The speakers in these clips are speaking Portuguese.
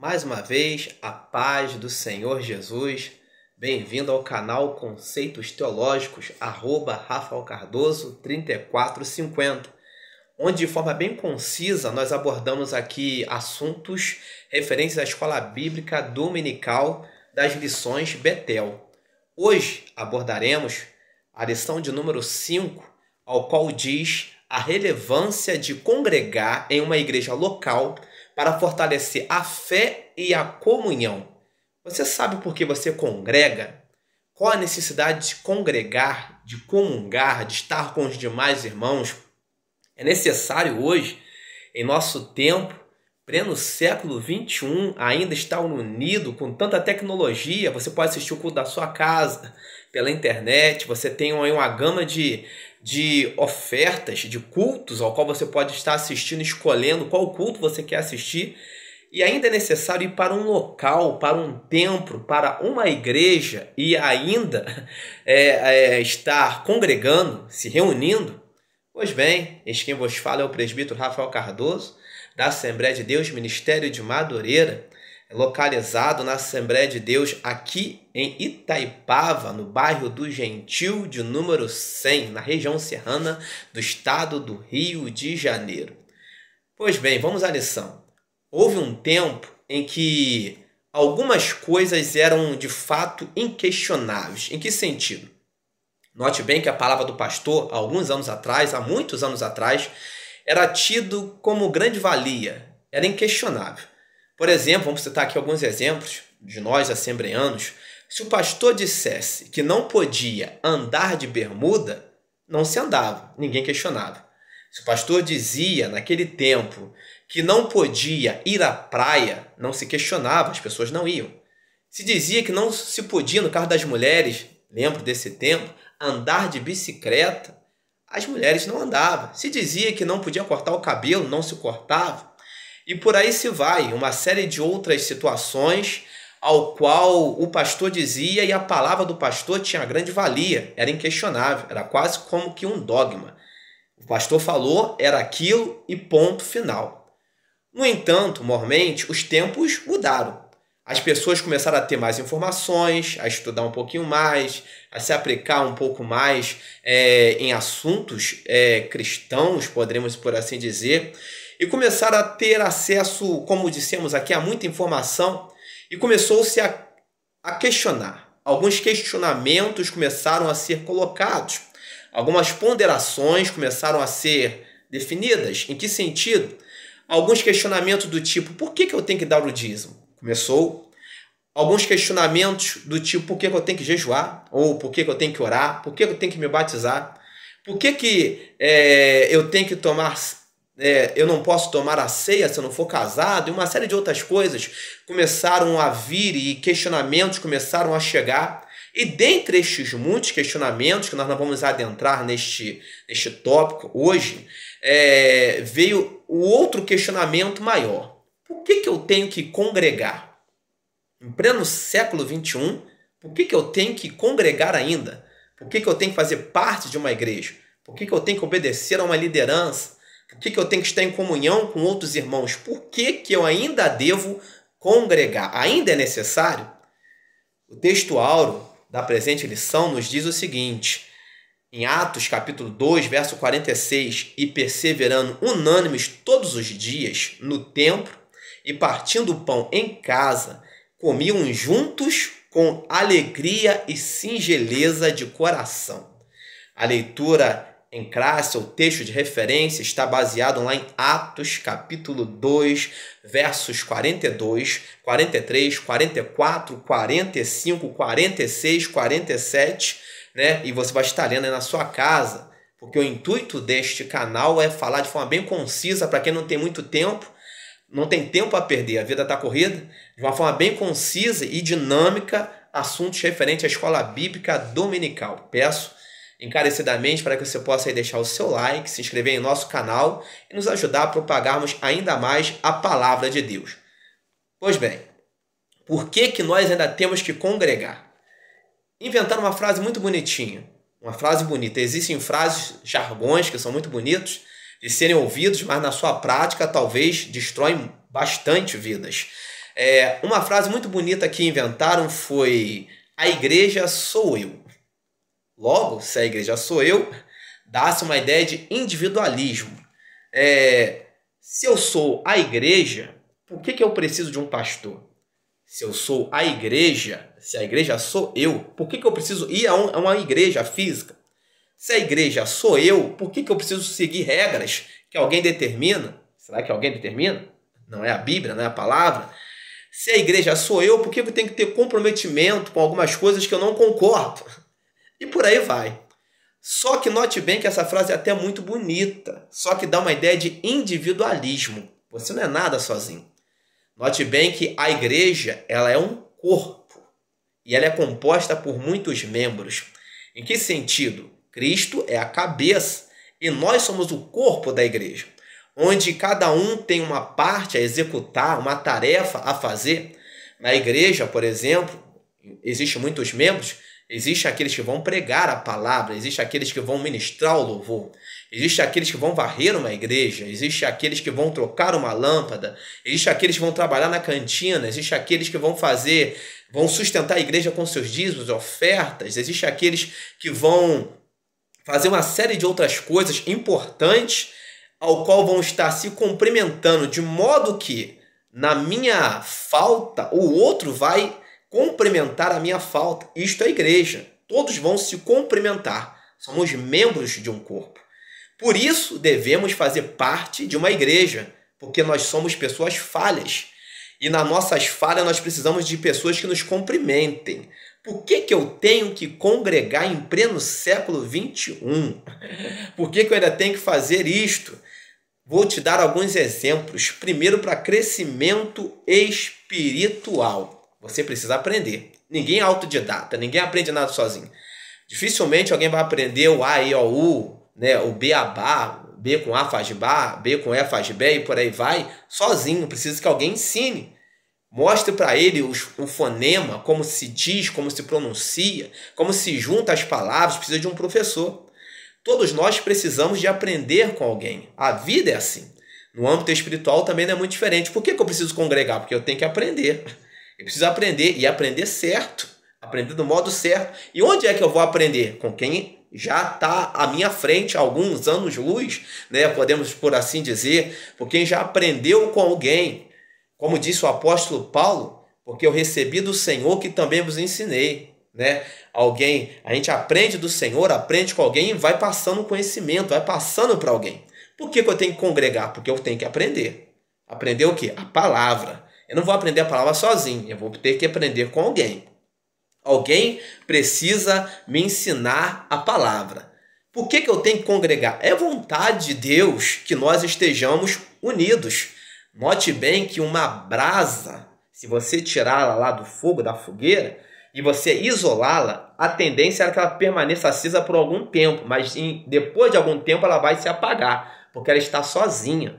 Mais uma vez, a paz do Senhor Jesus. Bem-vindo ao canal Conceitos Teológicos, Rafael Cardoso 3450, onde de forma bem concisa nós abordamos aqui assuntos referentes à escola bíblica dominical das lições Betel. Hoje abordaremos a lição de número 5, ao qual diz a relevância de congregar em uma igreja local para fortalecer a fé e a comunhão. Você sabe por que você congrega? Qual a necessidade de congregar, de comungar, de estar com os demais irmãos? É necessário hoje, em nosso tempo, pleno século XXI, ainda estar unido com tanta tecnologia. Você pode assistir o culto da sua casa, pela internet, você tem aí uma gama de ofertas, de cultos ao qual você pode estar assistindo, escolhendo qual culto você quer assistir. E ainda é necessário ir para um local, para um templo, para uma igreja e ainda estar congregando, se reunindo. Pois bem, este quem vos fala é o presbítero Rafael Cardoso, da Assembleia de Deus, Ministério de Madureira, localizado na Assembleia de Deus aqui em Itaipava, no bairro do Gentil de número 100, na região serrana do estado do Rio de Janeiro. Pois bem, vamos à lição. Houve um tempo em que algumas coisas eram de fato inquestionáveis. Em que sentido? Note bem que a palavra do pastor, há muitos anos atrás, era tido como grande valia, era inquestionável. Por exemplo, vamos citar aqui alguns exemplos de nós assembleanos. Se o pastor dissesse que não podia andar de bermuda, não se andava, ninguém questionava. Se o pastor dizia naquele tempo que não podia ir à praia, não se questionava, as pessoas não iam. Se dizia que não se podia, no caso das mulheres, lembro desse tempo, andar de bicicleta, as mulheres não andavam. Se dizia que não podia cortar o cabelo, não se cortava. E por aí se vai, uma série de outras situações ao qual o pastor dizia e a palavra do pastor tinha grande valia, era inquestionável, era quase como que um dogma. O pastor falou, era aquilo e ponto final. No entanto, mormente, os tempos mudaram. As pessoas começaram a ter mais informações, a estudar um pouquinho mais, a se aplicar um pouco mais em assuntos cristãos, poderíamos por assim dizer, e começaram a ter acesso, como dissemos aqui, a muita informação, e começou-se a questionar. Alguns questionamentos começaram a ser colocados, algumas ponderações começaram a ser definidas. Em que sentido? Alguns questionamentos do tipo, por que eu tenho que dar o dízimo? Começou. Alguns questionamentos do tipo, por que eu tenho que jejuar? Ou por que eu tenho que orar? Por que eu tenho que me batizar? Por que eu tenho que eu não posso tomar a ceia se eu não for casado? E uma série de outras coisas começaram a vir e questionamentos começaram a chegar. E dentre estes muitos questionamentos, que nós não vamos adentrar neste tópico hoje, veio o outro questionamento maior. Por que eu tenho que congregar? Em pleno século XXI, por que eu tenho que congregar ainda? Por que eu tenho que fazer parte de uma igreja? Por que eu tenho que obedecer a uma liderança? Por que eu tenho que estar em comunhão com outros irmãos? Por que eu ainda devo congregar? Ainda é necessário? O texto áureo da presente lição nos diz o seguinte, em Atos capítulo 2, verso 46, e perseverando unânimes todos os dias no templo e partindo o pão em casa, comiam juntos com alegria e singeleza de coração. A leitura em classe, o texto de referência, está baseado lá em Atos capítulo 2, versos 42, 43, 44, 45, 46, 47, né? E você vai estar lendo aí na sua casa, porque o intuito deste canal é falar de forma bem concisa para quem não tem muito tempo, não tem tempo a perder, a vida está corrida, de uma forma bem concisa e dinâmica, assuntos referentes à escola bíblica dominical. Peço encarecidamente para que você possa aí deixar o seu like, se inscrever em nosso canal e nos ajudar a propagarmos ainda mais a palavra de Deus. Pois bem, por que nós ainda temos que congregar? Inventaram uma frase muito bonitinha, uma frase bonita. Existem frases, jargões que são muito bonitos de serem ouvidos, mas na sua prática talvez destroem bastante vidas. Uma frase muito bonita que inventaram foi: a igreja sou eu. Logo, se a igreja sou eu, dá-se uma ideia de individualismo. Se eu sou a igreja, por que eu preciso de um pastor? Se eu sou a igreja, se a igreja sou eu, por que eu preciso ir a uma igreja física? Se a igreja sou eu, por que eu preciso seguir regras que alguém determina? Será que alguém determina? Não é a Bíblia, não é a palavra? Se a igreja sou eu, por que eu tenho que ter comprometimento com algumas coisas que eu não concordo? E por aí vai. Só que note bem que essa frase é até muito bonita, só que dá uma ideia de individualismo. Você não é nada sozinho. Note bem que a igreja, ela é um corpo e ela é composta por muitos membros. Em que sentido? Cristo é a cabeça e nós somos o corpo da igreja, onde cada um tem uma parte a executar, uma tarefa a fazer. Na igreja, por exemplo, existem muitos membros. Existem aqueles que vão pregar a palavra, existem aqueles que vão ministrar o louvor, existem aqueles que vão varrer uma igreja, existem aqueles que vão trocar uma lâmpada, existem aqueles que vão trabalhar na cantina, existem aqueles que vão sustentar a igreja com seus dízimos, ofertas, existem aqueles que vão fazer uma série de outras coisas importantes, ao qual vão estar se cumprimentando, de modo que, na minha falta, o outro vai cumprimentar a minha falta. Isto é a igreja. Todos vão se cumprimentar. Somos membros de um corpo. Por isso, devemos fazer parte de uma igreja, porque nós somos pessoas falhas. E nas nossas falhas, nós precisamos de pessoas que nos cumprimentem. Por que eu tenho que congregar em pleno século XXI? Por que eu ainda tenho que fazer isto? Vou te dar alguns exemplos. Primeiro, para crescimento espiritual. Você precisa aprender. Ninguém é autodidata, ninguém aprende nada sozinho. Dificilmente alguém vai aprender o A, I, O, U, né? O beabá, B com A faz Bá, B com E faz Bé e por aí vai, sozinho. Precisa que alguém ensine. Mostre para ele o fonema, como se diz, como se pronuncia, como se junta as palavras. Precisa de um professor. Todos nós precisamos de aprender com alguém. A vida é assim. No âmbito espiritual também não é muito diferente. Por que eu preciso congregar? Porque eu tenho que aprender. Eu preciso aprender e aprender certo, aprender do modo certo. E onde é que eu vou aprender? Com quem já está à minha frente há alguns anos-luz, né? Podemos por assim dizer, por quem já aprendeu com alguém. Como disse o apóstolo Paulo, porque eu recebi do Senhor que também vos ensinei. Né? A gente aprende do Senhor, aprende com alguém e vai passando conhecimento, vai passando para alguém. Por que eu tenho que congregar? Porque eu tenho que aprender. Aprender o quê? A palavra. Eu não vou aprender a palavra sozinho, eu vou ter que aprender com alguém. Alguém precisa me ensinar a palavra. Por que eu tenho que congregar? É vontade de Deus que nós estejamos unidos. Note bem que uma brasa, se você tirá-la lá do fogo, da fogueira, e você isolá-la, a tendência é que ela permaneça acesa por algum tempo, mas depois de algum tempo ela vai se apagar, porque ela está sozinha.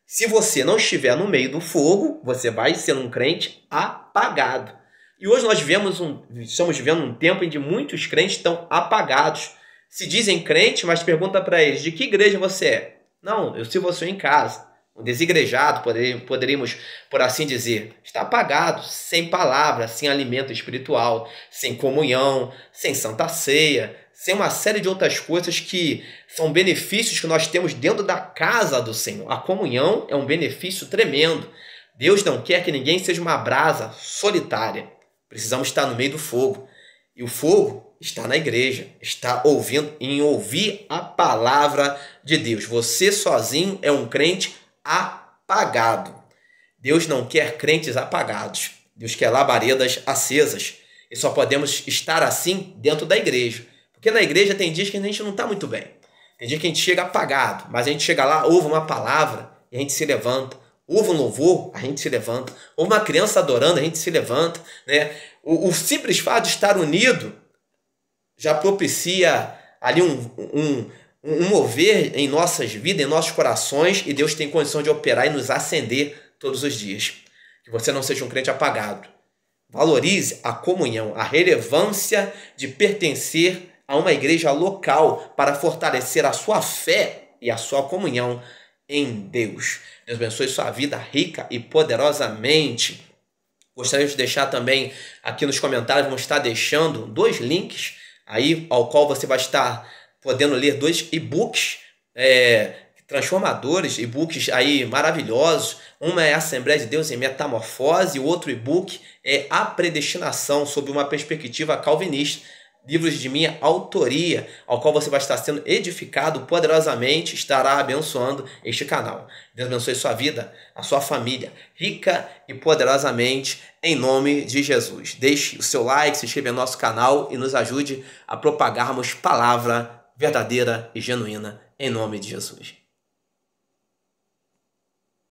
Se você não estiver no meio do fogo, você vai ser um crente apagado. E hoje nós estamos vivendo um tempo em que muitos crentes estão apagados. Se dizem crente, mas pergunta para eles, de que igreja você é? Não, eu sirvo em casa. Um desigrejado, poderíamos por assim dizer, está apagado, sem palavra, sem alimento espiritual, sem comunhão, sem santa ceia, sem uma série de outras coisas que são benefícios que nós temos dentro da casa do Senhor. A comunhão é um benefício tremendo. Deus não quer que ninguém seja uma brasa solitária. Precisamos estar no meio do fogo. E o fogo está na igreja, está em ouvir a palavra de Deus. Você sozinho é um crente apagado. Deus não quer crentes apagados. Deus quer labaredas acesas. E só podemos estar assim dentro da igreja. Porque na igreja tem dias que a gente não está muito bem. Tem dias que a gente chega apagado. Mas a gente chega lá, ouve uma palavra e a gente se levanta. Ouve um louvor, a gente se levanta. Ouve uma criança adorando, a gente se levanta. Né? O simples fato de estar unido já propicia ali um mover em nossas vidas, em nossos corações, e Deus tem condição de operar e nos acender todos os dias. Que você não seja um crente apagado. Valorize a comunhão, a relevância de pertencer a uma igreja local para fortalecer a sua fé e a sua comunhão em Deus. Deus abençoe sua vida rica e poderosamente. Gostaria de deixar também aqui nos comentários, vamos estar deixando 2 links aí ao qual você vai estar podendo ler 2 e-books transformadores, e-books aí maravilhosos. Uma é a Assembleia de Deus em Metamorfose e o outro e-book é A Predestinação, sob uma perspectiva calvinista. Livros de minha autoria, ao qual você vai estar sendo edificado poderosamente, estará abençoando este canal. Deus abençoe sua vida, a sua família, rica e poderosamente, em nome de Jesus. Deixe o seu like, se inscreva no nosso canal e nos ajude a propagarmos palavra verdadeira e genuína, em nome de Jesus.